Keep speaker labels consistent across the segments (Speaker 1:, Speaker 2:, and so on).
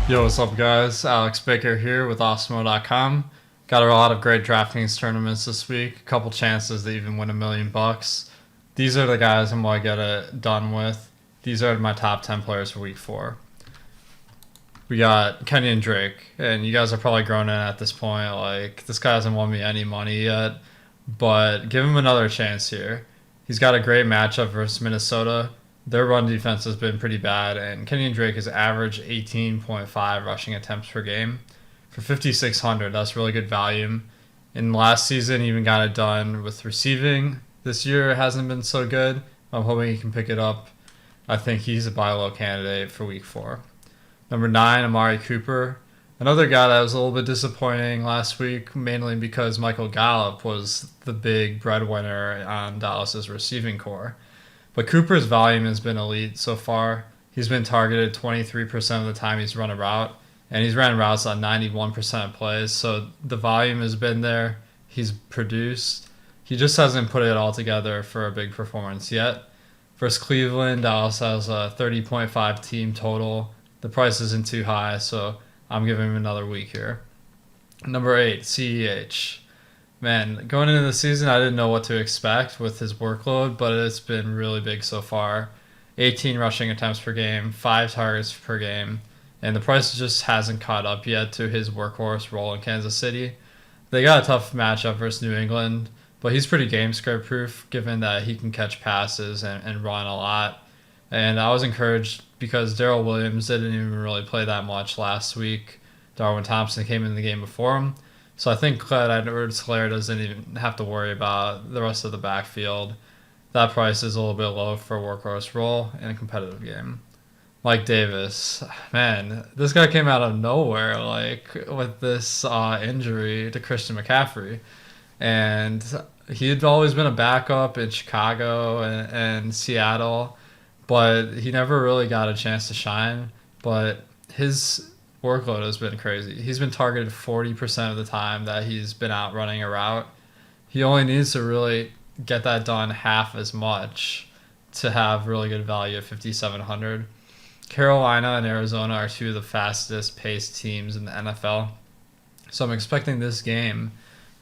Speaker 1: Yo, what's up, guys? Alex Baker here with Awesemo.com. Got a lot of great DraftKings tournaments this week. A couple chances to even win $1,000,000. These are the guys I'm going to get it done with. These are my top 10 players for week 4. We got Kenyan Drake, and you guys are probably groaning at this point. Like, this guy hasn't won me any money yet, but give him another chance here. He's got a great matchup versus Minnesota. Their run defense has been pretty bad, and Kenyan Drake has averaged 18.5 rushing attempts per game. For 5,600, that's really good value. In last season, he even got it done with receiving. This year, it hasn't been so good. I'm hoping he can pick it up. I think he's a buy low candidate for week 4. Number 9, Amari Cooper. Another guy that was a little bit disappointing last week, mainly because Michael Gallup was the big breadwinner on Dallas's receiving core. But Cooper's volume has been elite so far. He's been targeted 23% of the time he's run a route, and he's ran routes on 91% of plays. So the volume has been there. He's produced. He just hasn't put it all together for a big performance yet. Versus Cleveland, Dallas has a 30.5 team total. The price isn't too high, so I'm giving him another week here. Number 8, CEH. Man, going into the season, I didn't know what to expect with his workload, but it's been really big so far. 18 rushing attempts per game, 5 targets per game, and the price just hasn't caught up yet to his workhorse role in Kansas City. They got a tough matchup versus New England, but he's pretty game script proof given that he can catch passes and run a lot. And I was encouraged because Darrell Williams didn't even really play that much last week. Darwin Thompson came in the game before him. So I think Clyde Edwards-Helaire doesn't even have to worry about the rest of the backfield. That price is a little bit low for a workhorse role in a competitive game. Mike Davis, man, this guy came out of nowhere, like with this injury to Christian McCaffrey, and he had always been a backup in Chicago and Seattle, but he never really got a chance to shine. But his workload has been crazy. He's been targeted 40% of the time that he's been out running a route. He only needs to really get that done half as much to have really good value at 5,700. Carolina and Arizona are two of the fastest paced teams in the NFL. So I'm expecting this game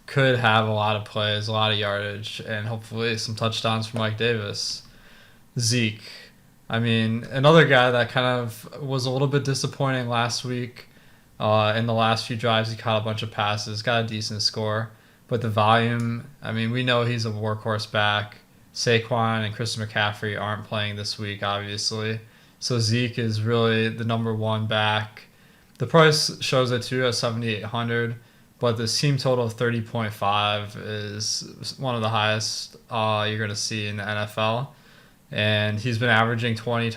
Speaker 1: could have a lot of plays, a lot of yardage, and hopefully some touchdowns for Mike Davis. Zeke. I mean, another guy that kind of was a little bit disappointing last week. In the last few drives, he caught a bunch of passes, got a decent score. But the volume, I mean, we know he's a workhorse back. Saquon and Christian McCaffrey aren't playing this week, obviously. So Zeke is really the number one back. The price shows it too at 7,800, but the team total of 30.5 is one of the highest you're going to see in the NFL. And he's been averaging 20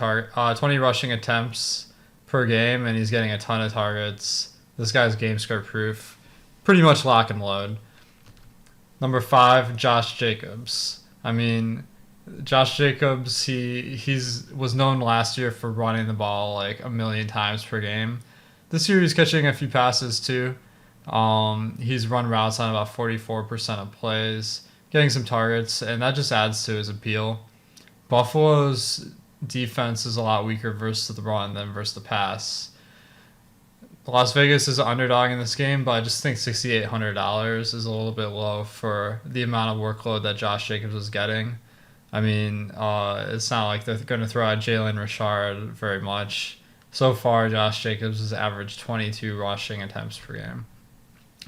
Speaker 1: rushing attempts per game, and he's getting a ton of targets. This guy's game script proof. Pretty much lock and load. Number 5, Josh Jacobs. I mean, Josh Jacobs, he was known last year for running the ball like 1,000,000 times per game. This year he's catching a few passes too. He's run routes on about 44% of plays, getting some targets, and that just adds to his appeal. Buffalo's defense is a lot weaker versus the run than versus the pass. Las Vegas is an underdog in this game, but I just think $6,800 is a little bit low for the amount of workload that Josh Jacobs was getting. I mean, it's not like they're going to throw out Jalen Richard very much. So far, Josh Jacobs has averaged 22 rushing attempts per game.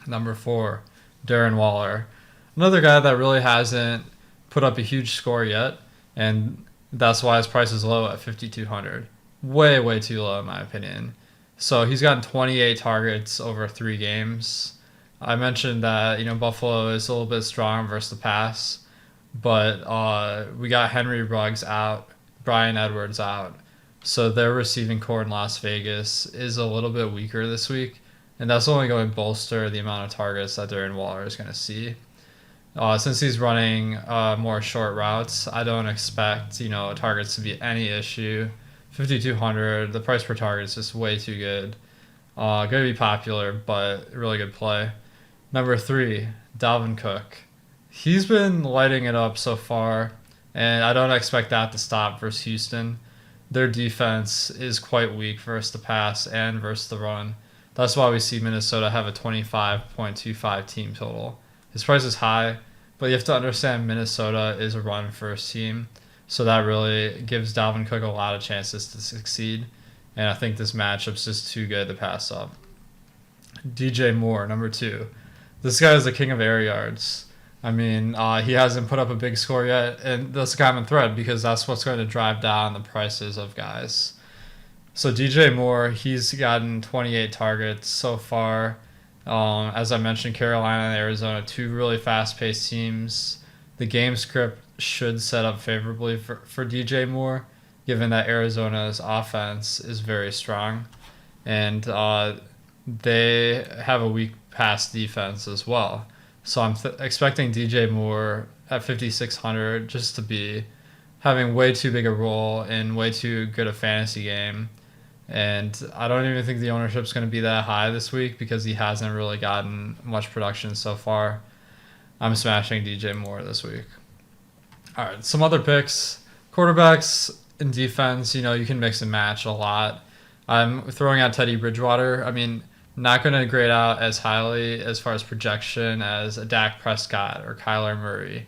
Speaker 1: Number 4, Darren Waller. Another guy that really hasn't put up a huge score yet, and that's why his price is low at 5,200. Way, way too low in my opinion. So he's gotten 28 targets over 3 games. I mentioned that Buffalo is a little bit strong versus the pass, but we got Henry Ruggs out, Bryan Edwards out. So their receiving core in Las Vegas is a little bit weaker this week, and that's only going to bolster the amount of targets that Darren Waller is going to see. Since he's running more short routes, I don't expect targets to be any issue. 5,200, the price per target is just way too good. Going to be popular, but really good play. Number 3, Dalvin Cook. He's been lighting it up so far, and I don't expect that to stop versus Houston. their defense is quite weak versus the pass and versus the run. That's why we see Minnesota have a 25.25 team total. His price is high, but you have to understand Minnesota is a run-first team, so that really gives Dalvin Cook a lot of chances to succeed, and I think this matchup's just too good to pass up. DJ Moore, number 2. This guy is the king of air yards. I mean, he hasn't put up a big score yet, and that's a common thread because that's what's going to drive down the prices of guys. So DJ Moore, he's gotten 28 targets so far. As I mentioned, Carolina and Arizona, 2 really fast-paced teams. The game script should set up favorably for DJ Moore, given that Arizona's offense is very strong. And they have a weak pass defense as well. So I'm expecting DJ Moore at 5,600 just to be having way too big a role in way too good a fantasy game. And I don't even think the ownership's going to be that high this week because he hasn't really gotten much production so far. I'm smashing DJ Moore this week. All right, some other picks. Quarterbacks in defense, you can mix and match a lot. I'm throwing out Teddy Bridgewater. I mean, not going to grade out as highly as far as projection as a Dak Prescott or Kyler Murray,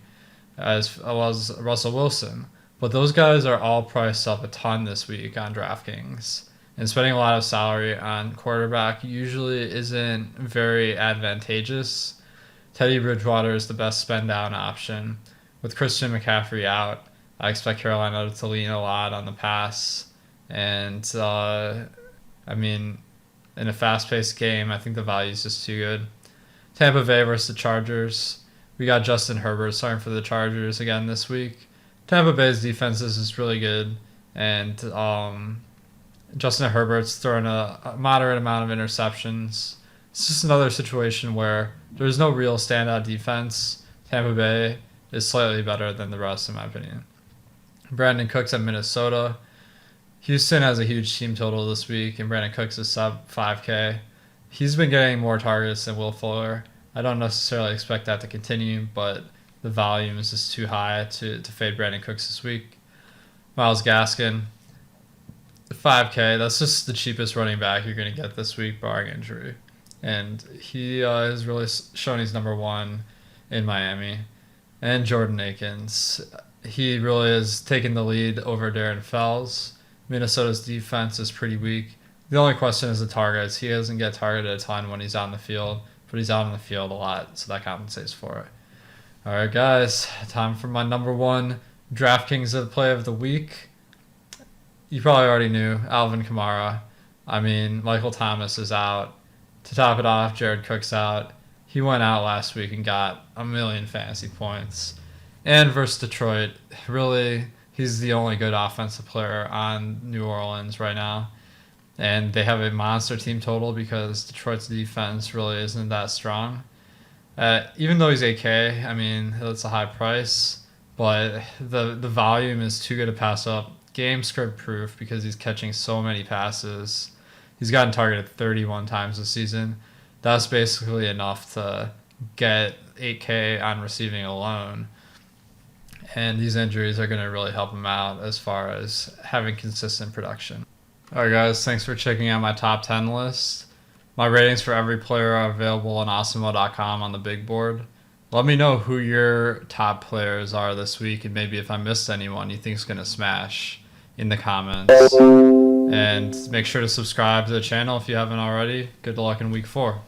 Speaker 1: as well as Russell Wilson. But those guys are all priced up a ton this week on DraftKings. And spending a lot of salary on quarterback usually isn't very advantageous. Teddy Bridgewater is the best spend down option. With Christian McCaffrey out, I expect Carolina to lean a lot on the pass. And, in a fast-paced game, I think the value is just too good. Tampa Bay versus the Chargers. We got Justin Herbert starting for the Chargers again this week. Tampa Bay's defense is just really good. And Justin Herbert's throwing a moderate amount of interceptions. It's just another situation where there's no real standout defense. Tampa Bay is slightly better than the rest, in my opinion. Brandon Cooks at Minnesota. Houston has a huge team total this week, and Brandon Cooks is sub 5K. He's been getting more targets than Will Fuller. I don't necessarily expect that to continue, but the volume is just too high to fade Brandon Cooks this week. Myles Gaskin, 5K. That's just the cheapest running back you're going to get this week, barring injury. And he has really shown he's number 1 in Miami. And Jordan Akins. He really has taken the lead over Darren Fells. Minnesota's defense is pretty weak. The only question is the targets. He doesn't get targeted a ton when he's out in the field, but he's out in the field a lot, so that compensates for it. All right, guys, time for my number 1 DraftKings play of the week. You probably already knew, Alvin Kamara. Michael Thomas is out. To top it off, Jared Cook's out. He went out last week and got a million fantasy points. And versus Detroit, really, he's the only good offensive player on New Orleans right now. And they have a monster team total because Detroit's defense really isn't that strong. Even though he's 8K, that's a high price. But the volume is too good to pass up. Game script proof because he's catching so many passes. He's gotten targeted 31 times this season. That's basically enough to get 8K on receiving alone. And these injuries are going to really help him out as far as having consistent production. All right, guys, thanks for checking out my top 10 list. My ratings for every player are available on Awesemo.com on the big board. Let me know who your top players are this week, and maybe if I missed anyone you think is going to smash in the comments. And make sure to subscribe to the channel if you haven't already. Good luck in week 4.